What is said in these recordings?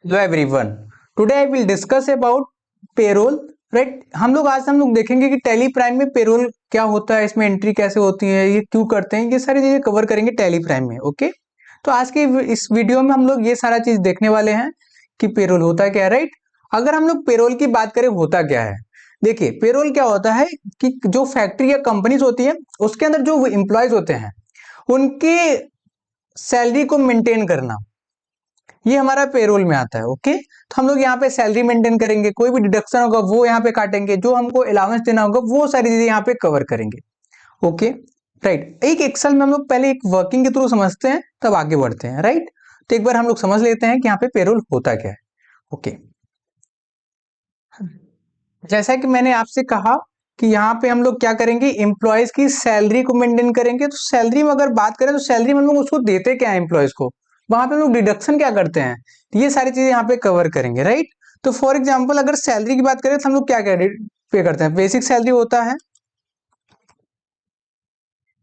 Hello everyone, today I will discuss about payroll. Right, हम लोग देखेंगे कि टैली प्राइम में पेरोल क्या होता है, इसमें एंट्री कैसे होती है, ये क्यों करते हैं, ये सारी चीजें कवर करेंगे टैली प्राइम में। ओके, तो आज के इस वीडियो में हम लोग ये सारा चीज देखने वाले हैं कि पेरोल होता क्या है। राइट, अगर हम लोग पेरोल की बात करें होता क्या है, देखिए पेरोल क्या होता है कि जो फैक्ट्री या कंपनीज होती है उसके अंदर जो एम्प्लॉयज होते हैं उनकी सैलरी को मेंटेन करना, ये हमारा पेरोल में आता है। ओके, तो हम लोग यहाँ पे सैलरी मेंटेन करेंगे, कोई भी डिडक्शन होगा वो यहाँ पे काटेंगे, जो हमको अलाउंस देना होगा वो सारी चीजें यहाँ पे कवर करेंगे। ओके, राइट, एक एक्सेल में हम लोग पहले एक वर्किंग के थ्रू समझते हैं तब आगे बढ़ते हैं। राइट, तो एक बार हम लोग समझ लेते हैं कि यहाँ पे पेरोल होता क्या है। ओके, जैसा कि मैंने आपसे कहा कि यहाँ पे हम लोग क्या करेंगे, एम्प्लॉयज की सैलरी को मेंटेन करेंगे। तो सैलरी में अगर बात करें तो सैलरी में हम लोग उसको देते क्या है एम्प्लॉयज को, वहां पे हम लोग डिडक्शन क्या करते हैं, तो ये सारी चीजें यहाँ पे कवर करेंगे। राइट, तो फॉर एग्जाम्पल अगर सैलरी की बात करें तो हम लोग क्या क्या पे करते हैं, बेसिक सैलरी होता है,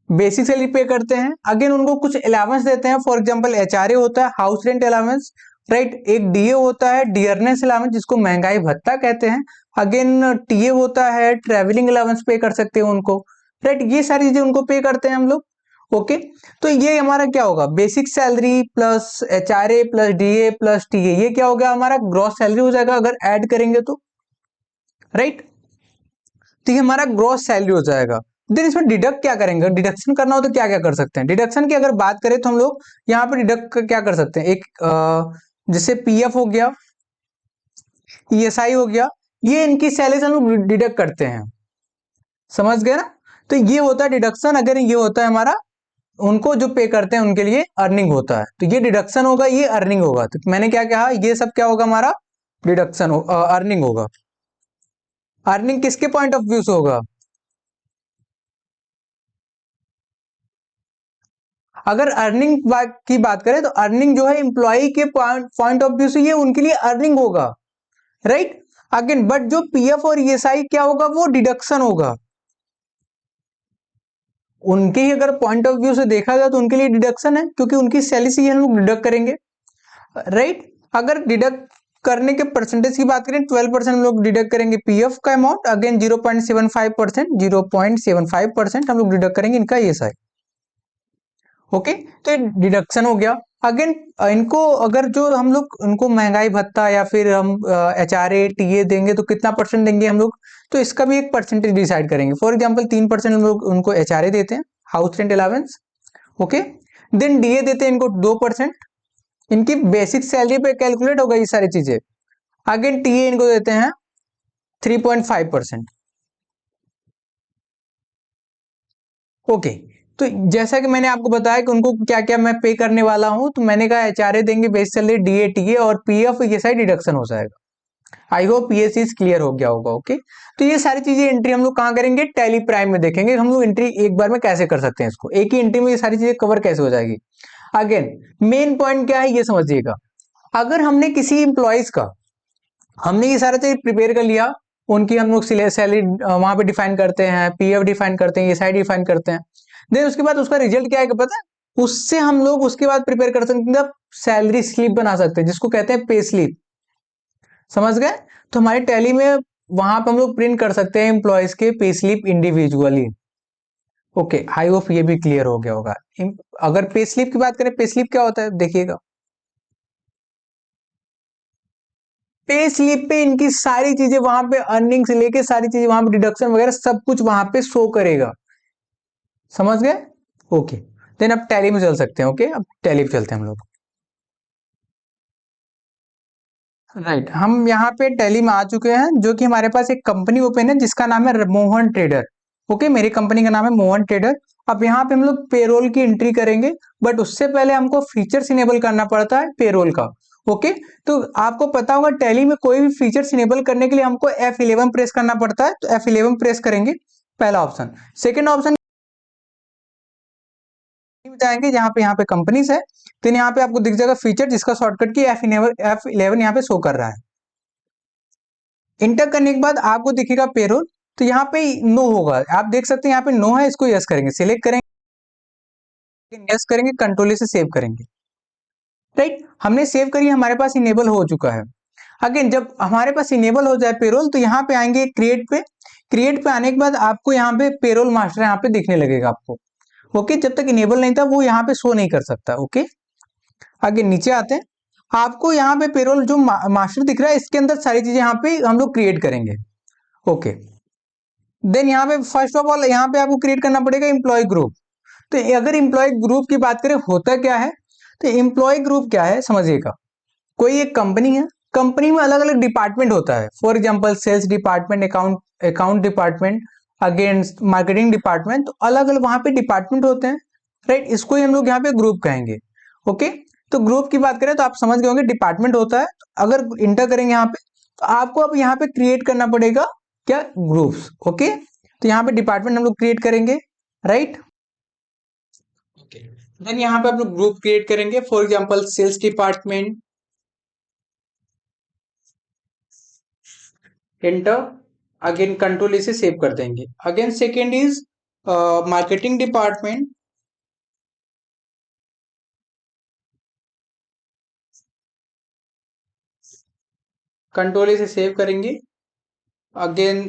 बेसिक सैलरी पे करते हैं। अगेन उनको कुछ अलाउंस देते हैं, फॉर एग्जांपल एचआरए होता है, हाउस रेंट अलाउंस। राइट, एक डीए होता है, डियरनेस अलाउंस, जिसको महंगाई भत्ता कहते हैं। अगेन टीए होता है, ट्रेवलिंग अलाउंस पे कर सकते हैं उनको। राइट, ये सारी चीजें उनको पे करते हैं हम लोग। ओके, तो ये हमारा क्या होगा, basic salary plus HRA plus DA plus TA, ये क्या हो गया हमारा ग्रॉस सैलरी हो जाएगा अगर ऐड करेंगे तो। राइट, तो ये हमारा ग्रॉस सैलरी हो जाएगा। देन इसमें डिडक्ट क्या करेंगे, डिडक्शन करना हो तो क्या क्या कर सकते हैं। डिडक्शन की अगर बात करें तो हम लोग यहाँ पे डिडक्ट क्या कर सकते हैं, एक जैसे पीएफ हो गया, ईएसआई हो गया, ये इनकी सैलरी से हम लोग डिडक्ट करते हैं। समझ गए ना, तो ये होता है डिडक्शन। अगर ये होता है हमारा, उनको जो पे करते हैं उनके लिए अर्निंग होता है, तो ये डिडक्शन होगा, ये अर्निंग होगा। तो मैंने क्या कहा, ये सब क्या होगा हमारा डिडक्शन अर्निंग होगा। अर्निंग किसके पॉइंट ऑफ व्यू से होगा, अगर अर्निंग की बात करें तो अर्निंग जो है एम्प्लॉय के पॉइंट ऑफ व्यू से ये उनके लिए अर्निंग होगा। राइट, अगेन बट जो पीएफ और ईएसआई क्या होगा, वो डिडक्शन होगा। उनके ही अगर पॉइंट ऑफ व्यू से देखा जाए तो उनके लिए डिडक्शन है, क्योंकि उनकी सैलरी से ही हम लोग डिडक्ट करेंगे। राइट, अगर डिडक्ट करने के परसेंटेज की बात करें, 12% हम लोग डिडक्ट करेंगे पीएफ का अमाउंट। अगेन 0.75%, 0.75% हम लोग डिडक्ट करेंगे इनका ईएसआई। ओके, तो ये डिडक्शन हो गया। अगेन इनको अगर जो हम लोग उनको महंगाई भत्ता या फिर हम एचआरए टीए देंगे तो कितना परसेंट देंगे हम लोग, तो इसका भी एक परसेंटेज डिसाइड करेंगे। फॉर एग्जांपल 3% हम लोग उनको एचआरए देते हैं, house rent allowance. Okay, then DA देते हैं इनको 2%, इनकी बेसिक सैलरी पे कैलकुलेट होगा ये सारी चीजें। अगेन टीए इनको देते हैं 3.5%। ओके, तो जैसा कि मैंने आपको बताया कि उनको क्या क्या मैं पे करने वाला हूं, तो मैंने कहा एचआरए देंगे, बेस सैलरी, डीए टीए और पीएफ, ये सारी डिडक्शन हो जाएगा। आई होप ये चीज क्लियर हो गया होगा। ओके, तो ये सारी चीजें एंट्री हम लोग कहाँ करेंगे, टैली प्राइम में देखेंगे हम लोग एंट्री एक बार में कैसे कर सकते हैं, इसको एक ही एंट्री में ये सारी चीजें कवर कैसे हो जाएगी। अगेन मेन पॉइंट क्या है ये समझिएगा, अगर हमने किसी इंप्लॉइज का, हमने ये सारा चीज प्रिपेयर कर लिया, उनकी हम लोग सैलरी वहां पे डिफाइन करते हैं, पीएफ डिफाइन करते हैं, एसआई डिफाइन करते हैं। देन उसके बाद उसका रिजल्ट क्या है पता है, उससे हम लोग उसके बाद प्रिपेयर कर सकते हैं, सैलरी स्लिप बना सकते हैं, जिसको कहते हैं पे स्लिप। समझ गए, तो हमारी टैली में वहां पे हम लोग प्रिंट कर सकते हैं एम्प्लॉयज के pay slip individually. Okay, I hope ये भी क्लियर हो गया होगा। अगर पे स्लिप की बात करें, पे स्लिप क्या होता है देखिएगा, पे स्लिप पे इनकी सारी चीजें वहां पे अर्निंग से लेके सारी चीजें वहां पे डिडक्शन वगैरह सब कुछ वहां पे शो करेगा। समझ गए, ओके। देन अब टैली में चल सकते हैं। ओके, अब टैली पे चलते हैं हम लोग। राइट, हम यहाँ पे टैली में आ चुके हैं, जो कि हमारे पास एक कंपनी ओपन है जिसका नाम है मोहन ट्रेडर। ओके, मेरी कंपनी का नाम है मोहन ट्रेडर। अब यहाँ पे हम लोग पेरोल की एंट्री करेंगे, बट उससे पहले हमको फीचर्स इनेबल करना पड़ता है पेरोल का। ओके, तो आपको पता होगा टैली में कोई भी फीचर्स इनेबल करने के लिए हमको F11 प्रेस करना पड़ता है, तो F11 प्रेस करेंगे, पहला ऑप्शन। सेकेंड ऑप्शन जाएंगे जहां पे यहाँ पे कंपनीज है, तो यहाँ पे आपको दिख जाएगा फीचर, जिसका शॉर्टकट की F11 यहाँ पे शो कर रहा है। इंटर करने के बाद आपको दिखेगा पेरोल, तो यहाँ पे नो होगा, आप देख सकते हैं यहाँ पे नो है, इसको यस करेंगे, सिलेक्ट करेंगे, यस करेंगे, कंट्रोल से सेव करेंगे। राइट, हमने सेव करी, हमारे पास इनेबल हो चुका है। अगेन जब हमारे पास इनेबल हो जाए पेरोल, तो यहाँ पे आएंगे क्रिएट पे। क्रिएट पे आने के बाद आपको यहाँ पे पेरोल मास्टर यहाँ पे दिखने लगेगा आपको। ओके, जब तक इनेबल नहीं था वो यहाँ पे शो नहीं कर सकता। ओके, आगे नीचे आते हैं, आपको यहाँ पे पेरोल जो मास्टर दिख रहा है, इसके अंदर सारी चीजें यहाँ पे हम लोग क्रिएट करेंगे। ओके, देन यहाँ पे फर्स्ट ऑफ ऑल यहाँ पे आपको क्रिएट करना पड़ेगा एम्प्लॉय ग्रुप। तो अगर एम्प्लॉय ग्रुप की बात करें, होता क्या है, तो एम्प्लॉय ग्रुप क्या है समझिएगा, कोई एक कंपनी है, कंपनी में अलग अलग डिपार्टमेंट होता है। For example sales department, account department, again marketing department, तो अलग अलग वहां पे डिपार्टमेंट होते हैं। राइट, इसको ही हम लोग यहाँ पे ग्रुप कहेंगे। ओके, तो ग्रुप की बात करें तो आप समझ गए होंगे डिपार्टमेंट होता है। तो अगर इंटर करेंगे यहाँ पे, तो आपको अब यहाँ पे क्रिएट करना पड़ेगा क्या, ग्रुप्स। ओके, तो यहाँ पे डिपार्टमेंट हम लोग क्रिएट करेंगे। राइट, ओके, देन यहाँ पे आप लोग ग्रुप क्रिएट करेंगे। For example sales department, enter, again control इसे सेव कर देंगे। Again second is marketing department, control इसे सेव करेंगे। Again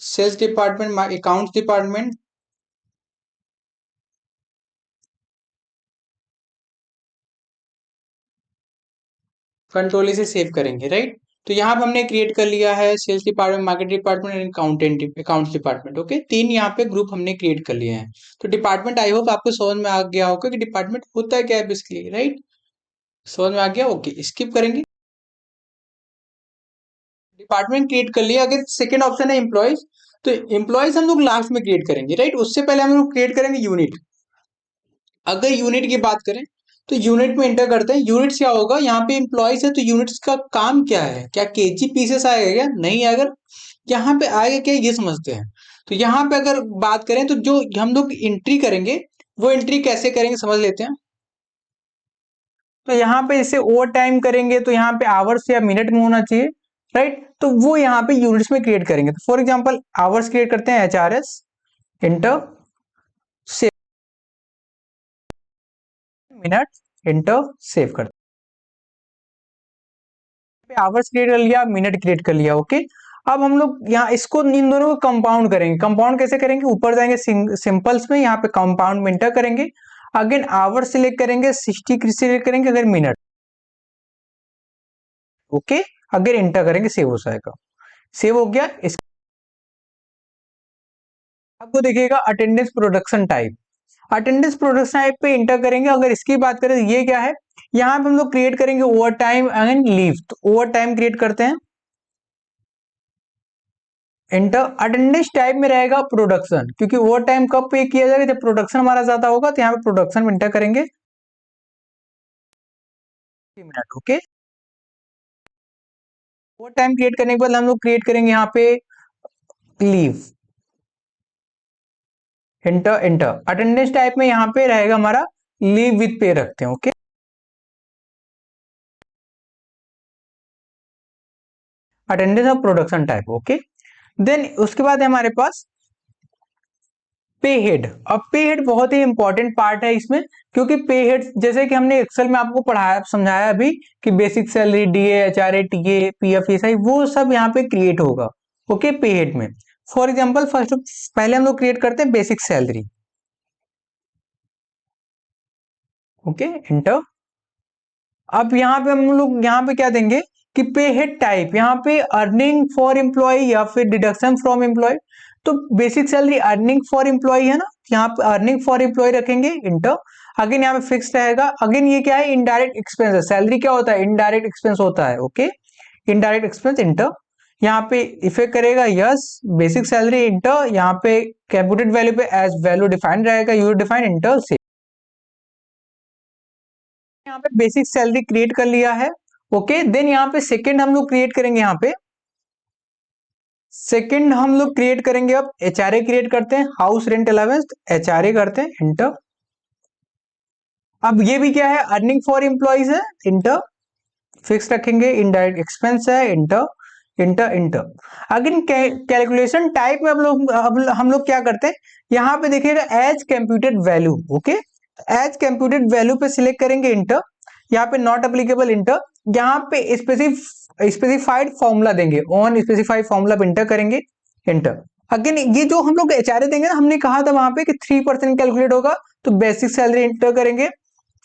sales department, accounts department, control इसे सेव करेंगे। राइट, तो यहाँ पे हमने क्रिएट कर लिया है sales department, market department and accounts department. Okay, तीन यहाँ पे ग्रुप हमने क्रिएट कर लिए हैं। तो डिपार्टमेंट आई होप आपको समझ में आ गया होगा कि डिपार्टमेंट होता है क्या है बेसिकली। राइट, समझ में आ गया। ओके, स्किप करेंगे। डिपार्टमेंट क्रिएट कर लिया। अगर सेकंड ऑप्शन है एम्प्लॉयज, तो एम्प्लॉयज हम लोग लास्ट में क्रिएट करेंगे। राइट, उससे पहले हम लोग क्रिएट करेंगे यूनिट। अगर यूनिट की बात करें, तो यूनिट में एंटर करते हैं। यूनिट्स क्या होगा, यहाँ पे एम्प्लॉयज है तो यूनिट्स का काम क्या है, क्या केजी पीसेस आएगा क्या, नहीं, अगर यहाँ पे आएगा क्या, ये समझते हैं। तो यहाँ पे अगर बात करें तो जो हम लोग एंट्री करेंगे, वो एंट्री कैसे करेंगे समझ लेते हैं। तो यहाँ पे इसे ओवर टाइम करेंगे, तो यहाँ पे आवर्स या मिनट में होना चाहिए। राइट, तो वो यहाँ पे यूनिट्स में क्रिएट करेंगे। तो फॉर एग्जांपल आवर्स क्रिएट करते हैं, HRS, inter, save, minute, inter, save करते हैं। आवर्स क्रिएट कर लिया, मिनट क्रिएट कर लिया। ओके, अब हम लोग यहाँ इसको इन दोनों को कंपाउंड करेंगे। कंपाउंड कैसे करेंगे, ऊपर जाएंगे सिंपल्स में, यहाँ पे कंपाउंड में इंटर करेंगे। अगेन आवर सिलेक्ट करेंगे, 60 सिलेक्ट करेंगे, अगर मिनट। ओके, अगर इंटर करेंगे सेव हो जाएगा। सेव हो गया। इस आपको देखिएगा attendance production type, attendance production type पे इंटर करेंगे। अगर इसकी बात करें तो ये क्या है, यहाँ पे हम लोग क्रिएट करेंगे ओवर टाइम एंड लीव। तो ओवर टाइम क्रिएट करते हैं, इंटर। अटेंडेंस टाइप में रहेगा प्रोडक्शन, क्योंकि ओवर टाइम कब पे किया जाएगा, जब प्रोडक्शन हमारा ज्यादा होगा। तो यहाँ पे प्रोडक्शन में इंटर करेंगे, minute. Okay, over time create करने के बाद हम लोग क्रिएट करेंगे यहाँ पे leave, inter, inter. Attendance type में यहाँ पे रहेगा हमारा लीव विथ पे रखते हैं। Okay, attendance of production type. Okay, then उसके बाद है हमारे पास पे हेड। अब पे हेड बहुत ही इंपॉर्टेंट पार्ट है इसमें, क्योंकि पे हेड जैसे कि हमने एक्सेल में आपको पढ़ाया समझाया अभी कि basic salary, DA, HRA, TA, PF, SI, वो सब यहाँ पे क्रिएट होगा। ओके, पे हेड में फॉर एग्जांपल फर्स्ट पहले हम लोग क्रिएट करते हैं बेसिक सैलरी। Okay, inter. अब यहाँ पे हम लोग यहाँ पे क्या देंगे कि पे हेड टाइप, यहाँ पे अर्निंग फॉर एम्प्लॉय या फिर डिडक्शन फ्रॉम एम्प्लॉय। तो basic salary earning for employee है ना, यहाँ पे अर्निंग फॉर एम्प्लॉय रखेंगे, इंटर। अगेन यहाँ पे फिक्स रहेगा। अगेन ये क्या है, इनडायरेक्ट एक्सपेंस है। सैलरी क्या होता है, इनडायरेक्ट एक्सपेंस होता है। Okay, indirect expense, inter. यहाँ पे इफेक्ट करेगा यस, बेसिक सैलरी, इंटर। यहाँ पे कैपुटेड वैल्यू पे एज वैल्यू डिफाइंड रहेगा, यूज डिफाइंड, इंटर, से यहाँ पे बेसिक सैलरी क्रिएट कर लिया है। ओके, देन यहाँ पे सेकंड हम लोग क्रिएट करेंगे। यहाँ पे सेकंड हम लोग क्रिएट करेंगे, अब HRA क्रिएट करते हैं, हाउस रेंट अलाउंस, HRA करते हैं, इंटर। अब ये भी क्या है, अर्निंग फॉर एम्प्लॉइज है, इंटर। फिक्स रखेंगे, इनडायरेक्ट एक्सपेंस है, enter, enter, enter. Again calculation type में हम लोग क्या करते हैं, यहाँ पे देखिएगा as computed value. Okay, as computed value पे सिलेक्ट करेंगे, इंटर। यहाँ पे नॉट एप्लीकेबल इंटर, यहाँ पे स्पेसिफाइड फॉर्मूला देंगे, ऑन स्पेसिफाइड फॉर्मूला पे इंटर करेंगे, इंटर। अगेन ये जो हम लोग एचआरए देंगे ना, हमने कहा था वहां पे कि 3% कैलकुलेट होगा, तो बेसिक सैलरी इंटर करेंगे,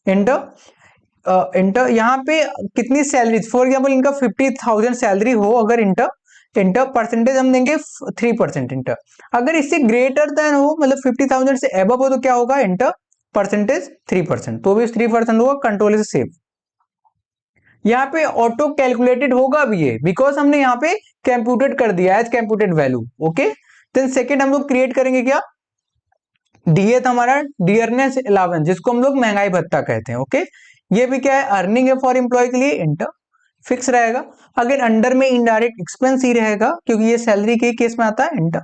इंटर। इंटर यहाँ पे कितनी सैलरी, फॉर एग्जाम्पल इनका 50,000 सैलरी हो, अगर इंटर इंटर परसेंटेज हम देंगे 3% इंटर। अगर इससे ग्रेटर देन हो, मतलब 50,000 से एबव हो, तो क्या होगा, इंटर परसेंटेज 3%, तो भी 3% होगा, कंट्रोल से सेव। यहाँ पे ऑटो कैलकुलेटेड होगा भी ये, बिकॉज हमने यहाँ पे कंप्यूटेड कर दिया as computed value. Okay, then second हम लोग क्रिएट करेंगे क्या, डीए था हमारा, डियरनेस अलाउंस, जिसको हम लोग महंगाई भत्ता कहते हैं। ओके, ये भी क्या है, अर्निंग है फॉर एम्प्लॉय के लिए, इंटर फिक्स रहेगा। अगेन अंडर में इनडायरेक्ट एक्सपेंस ही रहेगा, क्योंकि ये सैलरी के केस में आता है, इंटर।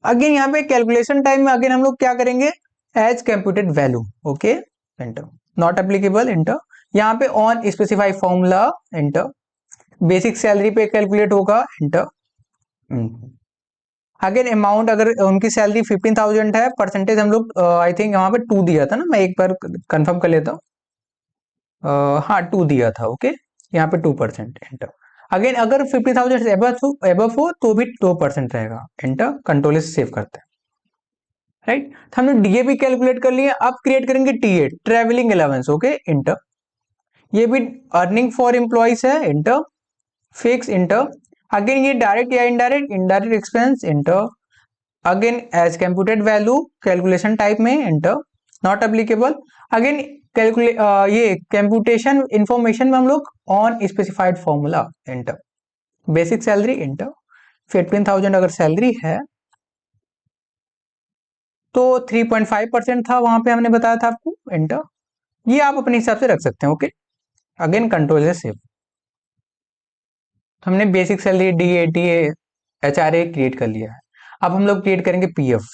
अगेन यहाँ पे कैलकुलेशन टाइम में अगेन हम लोग क्या करेंगे, as computed value. Okay, enter, not applicable, enter. यहाँ पे on specify formula, enter. Basic salary पे कैलकुलेट होगा, इंटर। अगेन अमाउंट, अगर उनकी सैलरी 15,000 है, परसेंटेज हम लोग आई थिंक यहाँ पे 2 दिया था ना, मैं एक बार कंफर्म कर लेता हूँ। हाँ 2 दिया था। ओके, यहाँ पे 2%, एंटर। अगेन अगर 50,000 से एबव हो तो भी 2% रहेगा, एंटर, कंट्रोल से सेव करते हैं, राइट। तो हमने डीए भी कैलकुलेट कर लिया, अब क्रिएट करेंगे TA, travelling allowance. Okay, enter. ये भी अर्निंग फॉर एम्प्लॉइज है, इंटर, फिक्स, इंटर। अगेन ये डायरेक्ट या indirect, indirect expense, enter. Again as computed value, calculation type में, enter, not applicable. Again calculate, ये कंप्यूटेशन इंफॉर्मेशन में हम लोग on specified formula, enter. Basic salary, enter, 15,000 अगर salary है तो 3.5% था, वहां पे हमने बताया था आपको, इंटर। ये आप अपने हिसाब से रख सकते हैं। ओके, अगेन कंट्रोल से सेव। हमने basic salary, DA, TA, HRA create कर लिया है। अब हम लोग क्रिएट करेंगे पीएफ।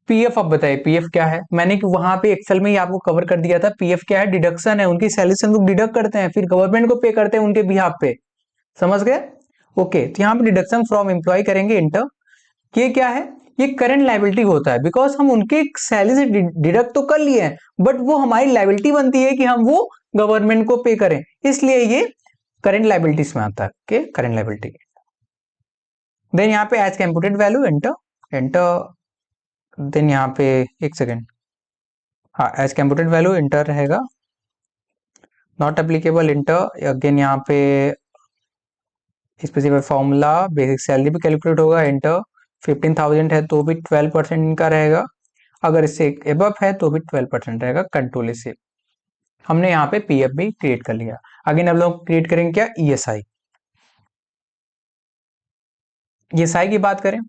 पीएफ, अब बताइए पीएफ क्या है, मैंने कि वहां पे एक्सेल में ही आपको कवर कर दिया था। पीएफ क्या है, डिडक्शन है, उनकी सैलरी से हम लोग डिडक्ट करते हैं, फिर गवर्नमेंट को पे करते हैं उनके बिहाफ पे, समझ गए। ओके, तो यहाँ पे डिडक्शन फ्रॉम एम्प्लॉय करेंगे, इंटर। ये क्या है, ये करंट लाइबिलिटी होता है, बिकॉज हम उनके सैलरी से डिडक्ट तो कर लिए हैं, बट वो हमारी लाइबिलिटी बनती है कि हम वो गवर्नमेंट को पे करें, इसलिए ये करंट लाइबिलिटीज में आता है। Okay, current liability. देन यहाँ पे as computed value, enter, enter. Then यहाँ पे एक सेकेंड, हाँ एज कंप्यूटेड वैल्यू इंटर रहेगा, नॉट एप्लीकेबल, इंटर। अगेन यहाँ पे स्पेसिफाइड फॉर्मूला, बेसिक सैलरी भी कैलकुलेट होगा, इंटर। 15,000 है तो भी 12% इनका रहेगा, अगर इससे एबव है तो भी 12% रहेगा, कंट्रोल से। हमने यहाँ पे पीएफ भी क्रिएट कर लिया। अगेन हम लोग क्रिएट करेंगे क्या, ईएसआई। ईएसआई की बात करें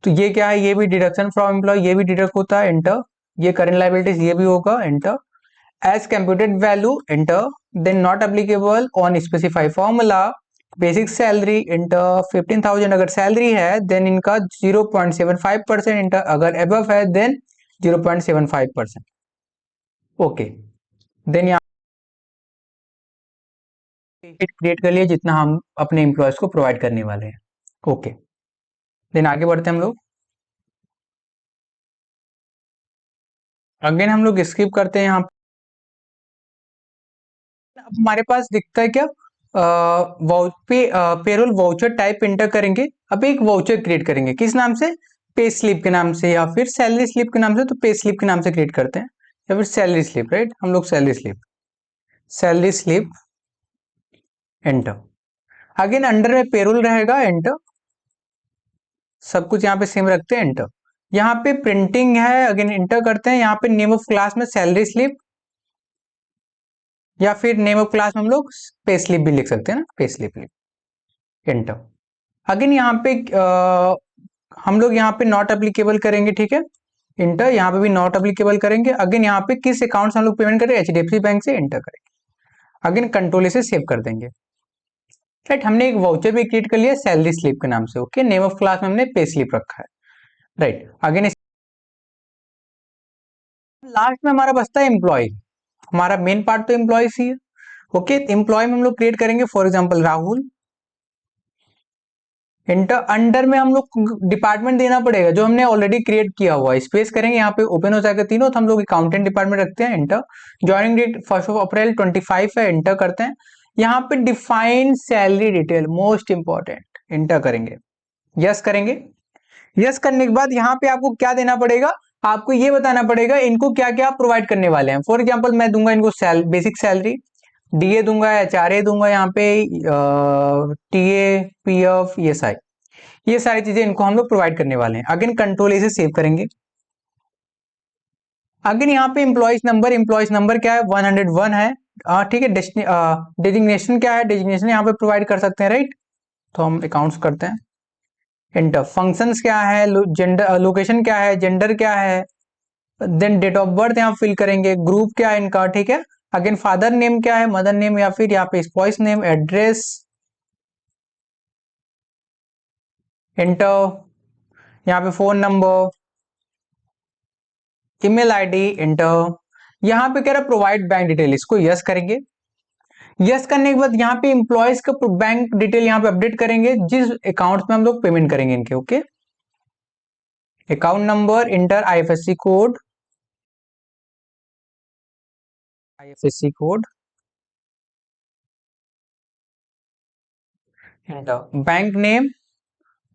तो ये क्या है, ये भी डिडक्शन फ्रॉम एम्प्लॉय, ये भी डिडक्ट होता है, इंटर। ये करंट लाइबिलिटीज, ये भी होगा, enter. As computed value, enter. Then not applicable on specify formula, basic salary, enter. 15,000 अगर सैलरी है देन इनका 0.75%, इंटर। अगर एबव है देन 0.75%। ओके, देन यहाँ क्रिएट कर लिया जितना हम अपने एम्प्लॉयज को प्रोवाइड करने वाले हैं। ओके, देन आगे बढ़ते हैं हम लोग। अगेन हम लोग स्किप करते हैं, यहाँ अब हमारे पास दिखता है क्या, पेरोल वाउचर टाइप इंटर करेंगे। अब एक वाउचर क्रिएट करेंगे, किस नाम से, पे स्लिप के नाम से, या फिर सैलरी स्लिप के नाम से, तो पे स्लिप के नाम से क्रिएट करते हैं, या फिर सैलरी स्लिप, राइट, हम लोग salary slip, salary slip, enter. Again under में पेरोल रहेगा, एंटर। सब कुछ यहाँ पे सेम रखते हैं, एंटर। यहाँ पे प्रिंटिंग है, अगेन इंटर करते हैं। यहाँ पे नेम ऑफ क्लास में सैलरी स्लिप, या फिर नेम ऑफ क्लास में हम लोग पे स्लिप भी लिख सकते हैं ना, पे स्लिप, एंटर। अगेन यहाँ पे हम लोग यहाँ पे नॉट एप्लीकेबल करेंगे, ठीक है, इंटर। यहाँ पे भी नॉट एप्लीकेबल करेंगे। अगेन यहाँ पे किस अकाउंट से हम लोग पेमेंट करें, एचडीएफसी बैंक से, इंटर करेंगे। अगेन कंट्रोल से सेव कर देंगे, राइट। हमने एक वाउचर भी क्रिएट कर लिया सैलरी स्लिप के नाम से। ओके, नेम ऑफ क्लास में हमने पे स्लिप रखा है, राइट। अगेन लास्ट में हमारा बचता है एम्प्लॉय। हमारा मेन पार्ट तो एम्प्लॉय ही है। ओके, एम्प्लॉय में हम लोग क्रिएट करेंगे for example Rahul, inter under में हम लोग डिपार्टमेंट देना पड़ेगा जो हमने ऑलरेडी क्रिएट किया हुआ है। स्पेस करेंगे, यहाँ पे ओपन हो जाएगा तीनों, तो हम लोग अकाउंटेंट डिपार्टमेंट रखते हैं। इंटर ज्वाइनिंग डेट 1 अप्रैल 25 है, इंटर करते हैं। यहाँ पे define salary detail, most important, inter करेंगे, यस करेंगे। यस करने के बाद यहाँ पे आपको क्या देना पड़ेगा, आपको ये बताना पड़ेगा इनको क्या क्या प्रोवाइड करने वाले हैं। फॉर एग्जाम्पल मैं दूंगा इनको बेसिक सैलरी, डीए दूंगा, एचआरए दूंगा, यहाँ पे टीए, पीएफ, ईएसआई, ये सारी चीजें इनको हम लोग प्रोवाइड करने वाले हैं। अगेन कंट्रोल ए से सेव करेंगे। अगेन यहाँ पे इम्प्लॉइज नंबर क्या है, 101 है। ठीक है। डेजिग्नेशन क्या है, डेजिग्नेशन यहाँ पे प्रोवाइड कर सकते हैं, राइट। तो हम अकाउंट्स करते हैं, इंटर। फंक्शंस क्या है, जेंडर, लोकेशन क्या है, जेंडर क्या है, देन डेट ऑफ बर्थ यहाँ फिल करेंगे, ग्रुप क्या है इनका, ठीक है। अगेन फादर नेम क्या है, मदर नेम, या फिर यहाँ पे स्पाउस नेम, एड्रेस, इंटर। यहाँ पे phone number, email ID, inter. यहाँ पे कह रहा है प्रोवाइड बैंक डिटेल, इसको यस करेंगे। यस करने के बाद यहाँ पे एम्प्लॉयज का बैंक डिटेल यहाँ पे अपडेट करेंगे जिस अकाउंट में हम लोग पेमेंट करेंगे इनके, okay. Account number, inter, IFSC code, IFSC code, inter. Bank name,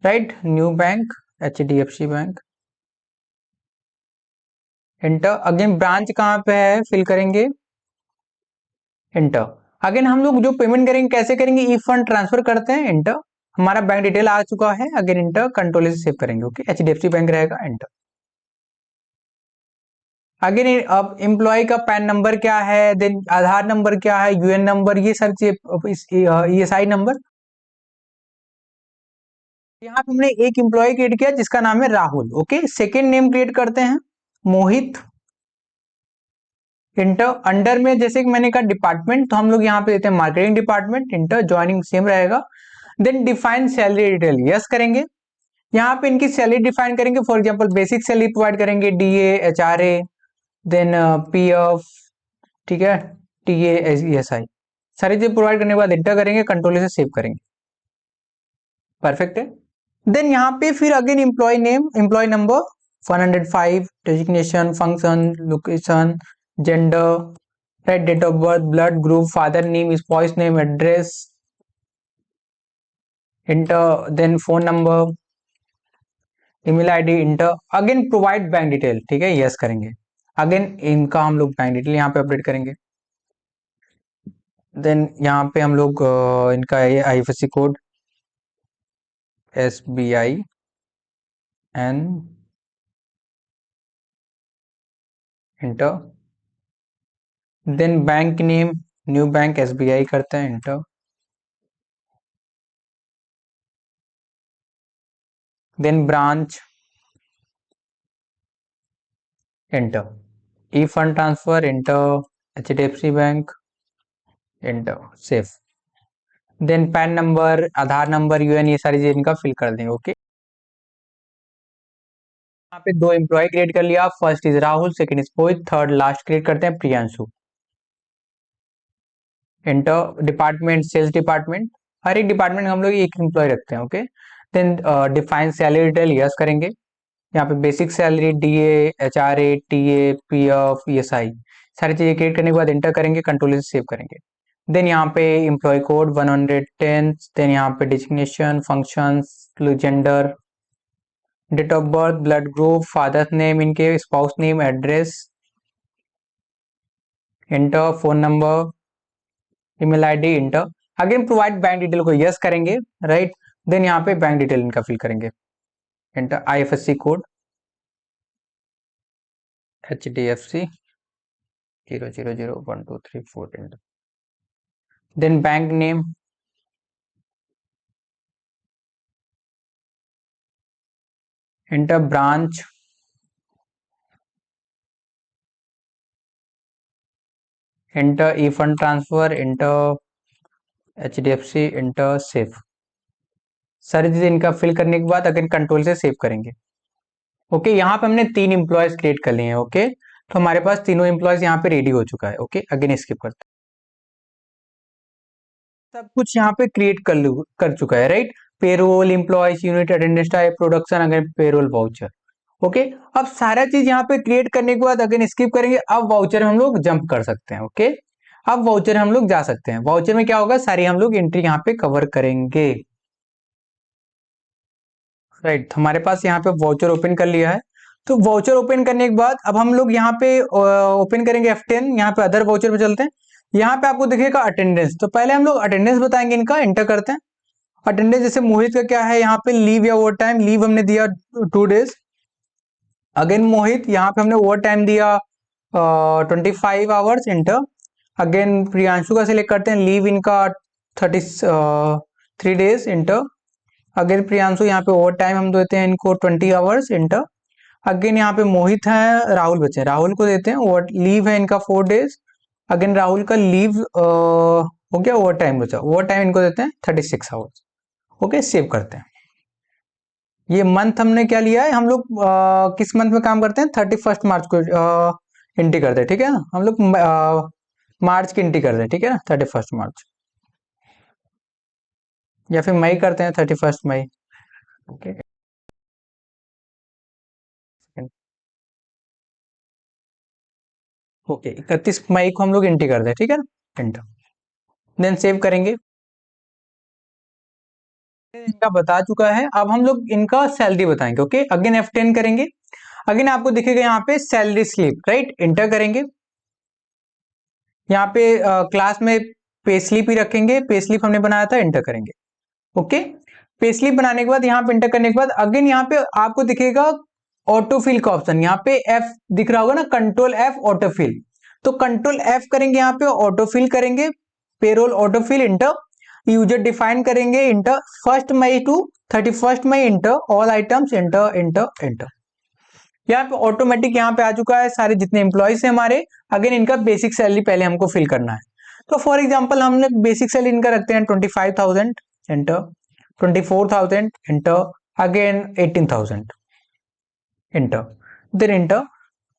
right, new bank, HDFC bank, inter. Again branch कहाँ पे है, फिल करेंगे, इंटर। अगेन हम लोग जो पेमेंट करेंगे कैसे करेंगे, ई फंड ट्रांसफर करते हैं, इंटर। हमारा बैंक डिटेल आ चुका है, अगेन इंटर, कंट्रोल से सेव करेंगे, ओके। एचडीएफसी बैंक रहेगा, इंटर। अगेन अब एम्प्लॉय का पैन नंबर क्या है, देन आधार नंबर क्या है, यूएन नंबर, ये सब चीज, ईएसआई नंबर। यहाँ पे हमने एक एम्प्लॉय क्रिएट किया जिसका नाम है Rahul, okay. Second name create करते हैं, मोहित, इंटर। अंडर में जैसे कि मैंने कहा डिपार्टमेंट, तो हम लोग यहाँ पे देते हैं marketing department, enter. Joining same रहेगा। Then define salary detail, yes करेंगे। यहाँ पे इनकी सैलरी डिफाइन करेंगे, for example basic salary provide करेंगे, डीए, एचआरए, देन पीएफ, ठीक है, टीए, एसआई, सारी चीज प्रोवाइड करने के बाद इंटर करेंगे, कंट्रोल से सेव करेंगे, परफेक्ट है। देन यहाँ पे फिर again employee name, employee number 105, designation, function, location, gender, right, date of birth, blood group, father name, spouse name, address, enter. Then phone number, email ID, enter. Again provide bank detail, ठीक है, yes करेंगे। Again इनका हम लोग bank detail यहाँ पे update करेंगे। Then यहाँ पे हम लोग इनका IFSC code, SBI N, enter. Then bank name, new bank SBI करते हैं, इंटर। Then branch, enter. ई fund transfer, enter, HDFC bank, enter, safe. Then PAN number, Aadhaar number, UAN, ये सारी चीज इनका फिल कर देंगे, ओके। यहाँ पे दो एम्प्लॉय क्रिएट कर लिया, first is Rahul, second is Mohit, third last create करते हैं Priyanshu, enter. Department, sales department, हर एक डिपार्टमेंट में हम लोग एक एम्प्लॉय रखते हैं, okay. Then define salary detail, yes करेंगे। यहाँ पे basic salary, DA, HRA, TA, PF, ESI, सारी चीजें क्रिएट करने के बाद इंटर करेंगे, कंट्रोल से सेव करेंगे। देन यहाँ पे एम्प्लॉय कोड 110, देन यहाँ पे designation, functions, gender, date of birth, blood group, father's name, इनके spouse name, address, enter. Phone number, email ID, enter. Again provide bank detail को यस करेंगे, राइट। देन यहाँ पे बैंक डिटेल इनका fill करेंगे, enter. IFSC code, HDFC 0001234, enter. Then bank name, enter. Branch, enter. ई fund transfer, enter, HDFC, enter, safe. सारी चीजें इनका फिल करने के बाद अगेन कंट्रोल से सेव करेंगे, ओके। यहाँ पे हमने 3 इंप्लॉयज क्रिएट कर लिए हैं, ओके। तो हमारे पास तीनों इंप्लॉयज यहाँ पे रेडी हो चुका है, ओके। अगेन स्किप करते हैं, सब कुछ यहाँ पे क्रिएट कर चुका है, right. Payroll, employees unit, attendance type, production, again payroll voucher. Okay, अब सारा चीज यहाँ पे क्रिएट करने के बाद अगेन स्किप करेंगे। अब वाउचर में हम लोग जंप कर सकते हैं। ओके, अब वाउचर हम लोग जा सकते हैं। वाउचर में क्या होगा, सारी हम लोग एंट्री यहाँ पे कवर करेंगे। राइट, हमारे पास यहाँ पे वाउचर ओपन कर लिया है। तो वाउचर ओपन करने के बाद अब हम लोग यहाँ पे ओपन करेंगे F10, यहाँ पे अदर वाउचर पे चलते हैं। यहाँ पे आपको दिखेगा अटेंडेंस, तो पहले हम लोग अटेंडेंस बताएंगे, इनका एंटर करते हैं। अटेंडेंस जैसे मोहित का क्या है, यहाँ पे लीव या ओवर टाइम, लीव हमने दिया 2 days। अगेन मोहित, यहाँ पे हमने ओवर टाइम दिया 25 hours इंटर। अगेन प्रियांशु का सिलेक्ट करते हैं, लीव इनका 3 days इंटर। अगेन प्रियांशु, यहाँ पे ओवर टाइम हम देते हैं इनको 20 hours इंटर। अगेन यहाँ पे मोहित है, राहुल बचे, राहुल को देते हैं ओवर, लीव है इनका 4 days। अगेन राहुल का लीव हो गया, ओवर टाइम बचा, ओवर टाइम इनको देते हैं 36 hours। ओके, सेव करते हैं। ये मंथ हमने क्या लिया है, हम लोग किस मंथ में काम करते हैं, 31 मार्च को एंट्री करते हैं, ठीक है ना। हम लोग मार्च की एंट्री करते हैं, ठीक है ना, 31 मार्च, या फिर मई करते हैं, 31 मई। ओके, ओके, 31 मई को हम लोग एंट्री करते हैं, ठीक है ना, एंटर। देन सेव करेंगे। इनका बता चुका है, अब हम लोग इनका सैलरी बताएंगे। ओके, अगेन F10 करेंगे। अगेन आपको दिखेगा यहाँ पे सैलरी स्लिप, राइट, एंटर करेंगे। यहाँ पे क्लास में पे स्लिप ही रखेंगे, पे स्लिप हमने बनाया था, एंटर करेंगे। ओके, पे स्लिप बनाने के बाद यहाँ पे एंटर करने के बाद अगेन यहाँ पे आपको दिखेगा ऑटो फिल का ऑप्शन, यहाँ पे F दिख रहा होगा ना, कंट्रोल F ऑटो फिल। तो कंट्रोल F करेंगे, यहाँ पे ऑटो फिल करेंगे, payroll auto fill, enter. User define करेंगे, इंटर, 1 मई to 31 मई, enter, all items, enter enter enter. यहाँ पे ऑटोमेटिक यहाँ पे आ चुका है सारे जितने एम्प्लॉयज है हमारे। अगेन इनका बेसिक सैलरी पहले हमको फिल करना है। तो फॉर एग्जांपल हमने बेसिक सैलरी इनका रखते हैं 25,000, enter, 24,000, enter, again 18,000, enter, then enter,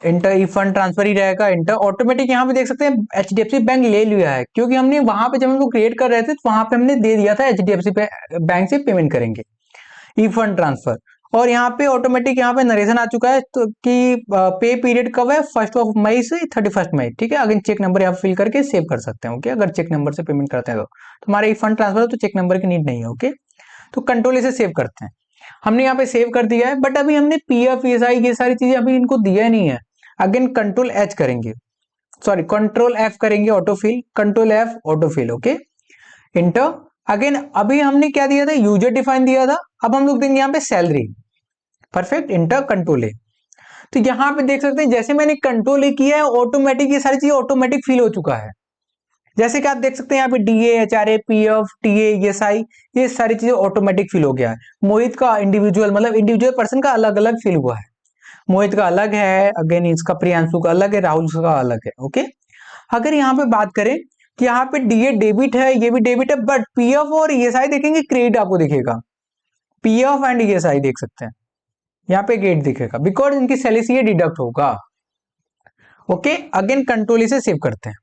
enter, ई फंड ट्रांसफर ही रहेगा, इंटर। ऑटोमेटिक यहाँ पे देख सकते हैं HDFC बैंक ले लिया है, क्योंकि हमने वहां पे जब हमको क्रिएट कर रहे थे तो वहां पे हमने दे दिया था HDFC बैंक से पेमेंट करेंगे, ई फंड ट्रांसफर। और यहाँ पे ऑटोमेटिक यहाँ पे नरेशन आ चुका है, तो कि पे पीरियड कब है, 1 मई से 31 मई, ठीक है। अगेन चेक नंबर यहाँ फिल करके सेव कर सकते हैं। ओके, अगर चेक नंबर से पेमेंट करते हैं तो हमारा ई फंड ट्रांसफर तो चेक नंबर की नीड नहीं है। ओके, तो कंट्रोल इसे सेव करते हैं। हमने यहाँ पे सेव कर दिया है, बट अभी हमने PF ESI ये सारी चीजें अभी इनको दिया नहीं है। अगेन कंट्रोल H करेंगे, सॉरी कंट्रोल F करेंगे, autofill, control F autofill. Okay, inter. Again अभी हमने क्या दिया था, यूजर डिफाइन दिया था, अब हम लोग देंगे यहाँ पे salary, perfect, inter, control A। तो यहाँ पे देख सकते हैं जैसे मैंने कंट्रोल A किया है, ऑटोमेटिक ये सारी चीजें ऑटोमेटिक फिल हो चुका है। जैसे कि आप देख सकते हैं यहाँ पे DA, HRA, PF, TA, ESI, ये सारी चीजें ऑटोमेटिक फिल हो गया है। मोहित का इंडिविजुअल, मतलब इंडिविजुअल पर्सन का अलग अलग फिल हुआ है। मोहित का अलग है, अगेन इसका प्रियांशु का अलग है, राहुल का अलग है। ओके, अगर यहाँ पे बात करें कि यहाँ पे DA डेबिट है, ये भी डेबिट है, बट PF और ESI देखेंगे क्रेडिट आपको दिखेगा। PF एंड ESI देख सकते हैं, यहाँ पे क्रेडिट दिखेगा, बिकॉज इनकी सैलरी से ये डिडक्ट होगा। ओके, अगेन कंट्रोल से सेव करते हैं।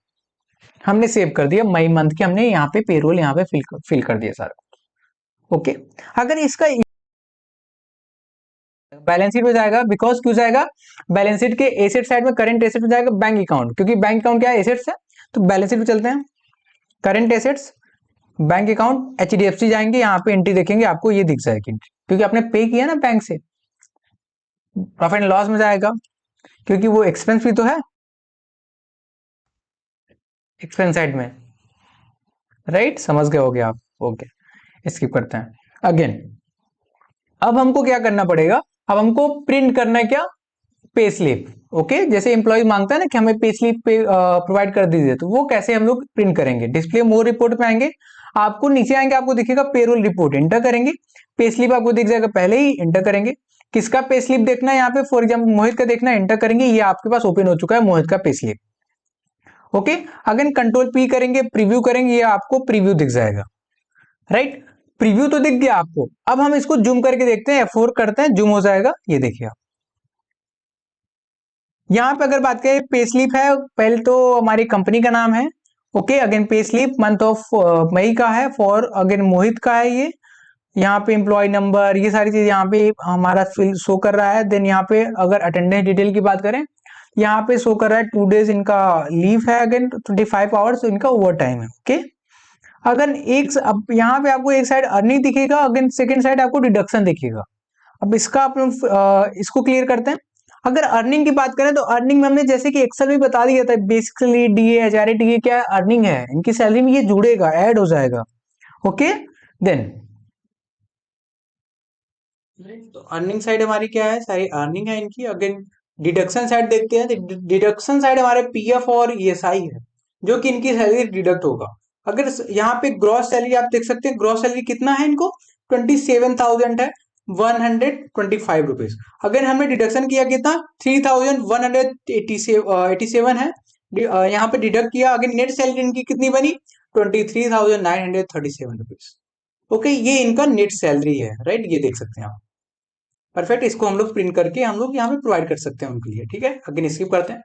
हमने सेव कर दिया मई मंथ के, हमने यहाँ पे पेरोल यहाँ पे फिल कर दिया सारा। ओके, अगर इसका बैलेंस शीट में जाएगा, बिकॉज क्यों जाएगा, बैलेंस शीट के एसेट साइड में करंट एसेट में जाएगा बैंक अकाउंट, क्योंकि बैंक अकाउंट क्या है, एसेट्स है। तो बैलेंस शीट में चलते हैं, current assets, bank account, HDFC जाएंगे, यहाँ पे एंट्री देखेंगे, आपको ये दिख जाएगी एंट्री, क्योंकि आपने पे किया ना बैंक से। प्रॉफिट एंड लॉस में जाएगा, क्योंकि वो एक्सपेंस भी तो है एक्सपेंस साइड में, राइट, समझ गए होगे आप। ओके, स्किप करते हैं। अगेन अब हमको क्या करना पड़ेगा, अब हमको प्रिंट करना है क्या, पे स्लिप। ओके, जैसे एम्प्लॉय मांगता है ना कि हमें पे स्लिप पे प्रोवाइड कर दीजिए, तो वो कैसे हम लोग प्रिंट करेंगे, डिस्प्ले मोर रिपोर्ट पे आएंगे, आपको नीचे आएंगे, आपको दिखेगा पेरोल रिपोर्ट, एंटर करेंगे, पे स्लिप आपको दिख जाएगा, पहले ही एंटर करेंगे। किसका पे स्लिप देखना है यहाँ पे, फॉर एग्जाम्पल मोहित का देखना है, एंटर करेंगे, ये आपके पास ओपन हो चुका है मोहित का pay slip. Okay, again control P करेंगे, प्रीव्यू करेंगे, ये आपको प्रीव्यू दिख जाएगा, राइट, प्रीव्यू तो दिख गया आपको। अब हम इसको जूम करके देखते हैं, F4 करते हैं, जूम हो जाएगा, ये देखिए आप। यहाँ पे अगर बात करें पे स्लिप है, पहले तो हमारी कंपनी का नाम है। Okay, again pay slip month of May का है, फॉर अगेन मोहित का है ये, यहाँ पे एम्प्लॉय नंबर, ये सारी चीज यहाँ पे हमारा शो कर रहा है। देन यहाँ पे अगर अटेंडेंस डिटेल की बात करें, यहाँ पे शो कर रहा है 2 days इनका लीव है, अगेन 25 आवर्स इनका ओवर टाइम है। ओके, अगर अब यहाँ पे आपको एक साइड अर्निंग दिखेगा, अगेन सेकेंड साइड आपको डिडक्शन दिखेगा। अब इसका इसको क्लियर करते हैं। अगर अर्निंग की बात करें तो अर्निंग में हमने जैसे कि एक्सेल में बता दिया था, बेसिकली डीए एचआरए टीए क्या अर्निंग है, इनकी सैलरी में ये जुड़ेगा, ऐड हो जाएगा। ओके, देन तो अर्निंग साइड हमारी क्या है, सारी अर्निंग है इनकी। अगेन डिडक्शन साइड देखते हैं, तो डिडक्शन साइड हमारे पीएफ और ईएसआई है, जो कि इनकी सैलरी डिडक्ट होगा। अगर यहाँ पे ग्रॉस सैलरी आप देख सकते हैं, ग्रॉस सैलरी कितना है इनको, 27,000 है, 125 रुपीज। अगर हमने डिडक्शन किया कितना, 3,187 है, यहाँ पे डिडक्ट किया। अगर नेट सैलरी इनकी कितनी बनी, 23,937 रुपीज। ओके, ये इनका नेट सैलरी है, राइट, ये देख सकते हैं आप। परफेक्ट, इसको हम लोग प्रिंट करके हम लोग यहाँ पे प्रोवाइड कर सकते हैं उनके लिए। ठीक है, अगेन स्किप करते हैं,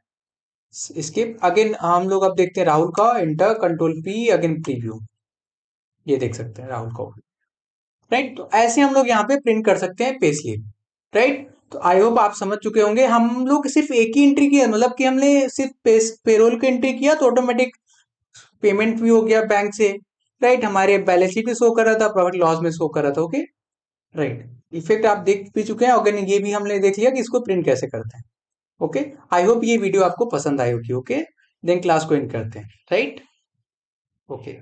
स्किप। अगेन हम लोग अब देखते हैं राहुल का, inter control P, again preview, ये देख सकते हैं राहुल का, राइट। तो ऐसे हम लोग यहाँ पे प्रिंट कर सकते हैं पे स्लिप, राइट। तो आई होप आप समझ चुके होंगे। हम लोग सिर्फ एक ही एंट्री किया, मतलब कि हमने सिर्फ पेरोल की एंट्री किया तो ऑटोमेटिक पेमेंट भी हो गया बैंक से, राइट। हमारे बैलेंस शीट भी शो कर रहा था, प्रॉफिट लॉस में शो कर रहा था। ओके, राइट, इफेक्ट आप देख भी चुके हैं, अगर ये भी हमने देख लिया कि इसको प्रिंट कैसे करते हैं। ओके, आई होप ये वीडियो आपको पसंद आई होगी। ओके, देन क्लास को एंड करते हैं, राइट। ओके।